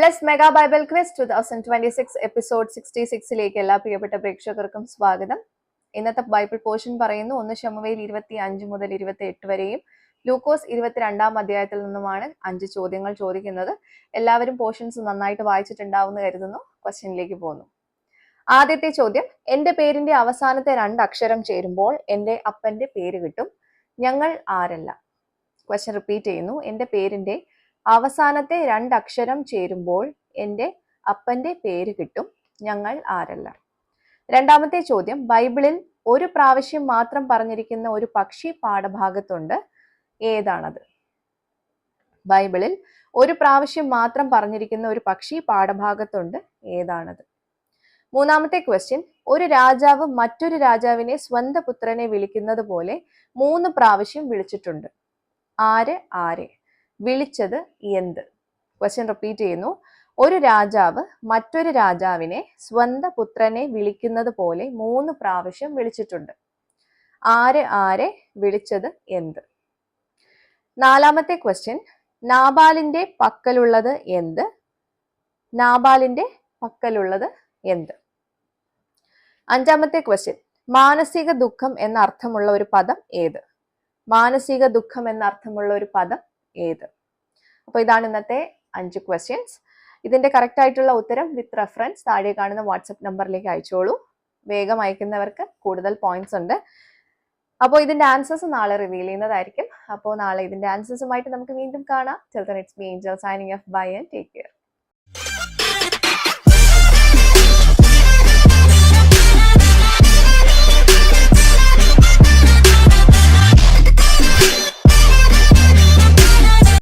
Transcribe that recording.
Bless mega Bible quiz 2026 episode 66ലേക്ക് എല്ലാ പ്രിയപ്പെട്ട പ്രേക്ഷകർക്കും സ്വാഗതം. ഇന്നത്തെ ബൈബിൾ പോർഷൻ പറയുന്നു 1 ശമൂവേൽ 25 മുതൽ 28 വരെയും ലൂക്കോസ് 22 അധ്യായത്തിൽ നിന്നുമാണ് 5 ചോദ്യങ്ങൾ ചോദിക്കുന്നത്. എല്ലാവരും പോർഷൻസ് നന്നായിട്ട് വായിച്ചിട്ടുണ്ടാവുമെന്ന് കരുതുന്നു. ക്വസ്റ്റ്യനിലേക്ക് പോകുന്നു. ആദ്യത്തെ ചോദ്യം, എന്റെ പേരിന്റെ അവസാനത്തെ 2 അക്ഷരം ചേരുമ്പോൾ എന്റെ അപ്പന്റെ പേര് കിട്ടും. ഞങ്ങൾ ആരല്ല? ക്വസ്റ്റ്യൻ റിപ്പീറ്റ് ചെയ്യുന്നു. എന്റെ പേരിന്റെ അവസാനത്തെ 2 അക്ഷരം ചേരുമ്പോൾ എന്റെ അപ്പന്റെ പേര് കിട്ടും. ഞങ്ങൾ ആരല്ല? രണ്ടാമത്തെ ചോദ്യം, ബൈബിളിൽ ഒരു പ്രാവശ്യം മാത്രം പറഞ്ഞിരിക്കുന്ന ഒരു പക്ഷി പാഠഭാഗത്തുണ്ട്. ഏതാണത്? ബൈബിളിൽ ഒരു പ്രാവശ്യം മാത്രം പറഞ്ഞിരിക്കുന്ന ഒരു പക്ഷി പാഠഭാഗത്തുണ്ട്. ഏതാണത്? മൂന്നാമത്തെ ക്വസ്റ്റ്യൻ, ഒരു രാജാവ് മറ്റൊരു രാജാവിനെ സ്വന്തം പുത്രനെ വിളിക്കുന്നത് പോലെ 3 പ്രാവശ്യം വിളിച്ചിട്ടുണ്ട്. ആര് ആരെ? വിളിച്ചത് എന്ത്? ക്വസ്റ്റ്യൻ റിപ്പീറ്റ് ചെയ്യുന്നു. ഒരു രാജാവ് മറ്റൊരു രാജാവിനെ സ്വന്തം പുത്രനെ വിളിക്കുന്നത് പോലെ 3 പ്രാവശ്യം വിളിച്ചിട്ടുണ്ട്. ആര് ആരെ? വിളിച്ചത് എന്ത്? നാലാമത്തെ ക്വസ്റ്റ്യൻ, നാബാലിന്റെ പക്കലുള്ളത് എന്ത്? നാബാലിന്റെ പക്കലുള്ളത് എന്ത്? അഞ്ചാമത്തെ ക്വസ്റ്റ്യൻ, മാനസിക ദുഃഖം എന്ന അർത്ഥമുള്ള ഒരു പദം ഏത്? മാനസിക ദുഃഖം എന്ന അർത്ഥമുള്ള ഒരു പദം ഏത്? അപ്പോൾ ഇതാണ് ഇന്നത്തെ 5 ക്വസ്റ്റ്യൻസ്. ഇതിന്റെ കറക്റ്റ് ആയിട്ടുള്ള ഉത്തരം വിത്ത് റെഫറൻസ് താഴെ കാണുന്ന വാട്സപ്പ് നമ്പറിലേക്ക് അയച്ചോളൂ. വേഗം അയക്കുന്നവർക്ക് കൂടുതൽ പോയിന്റ്സ് ഉണ്ട്. അപ്പോൾ ഇതിന്റെ ആൻസേഴ്സ് നാളെ റിവീൽ ചെയ്യുന്നതായിരിക്കും. അപ്പോൾ നാളെ ഇതിന്റെ ആൻസേഴ്സുമായിട്ട് നമുക്ക് വീണ്ടും കാണാം. Till then, it's me, Angel, signing off. Bye and take care.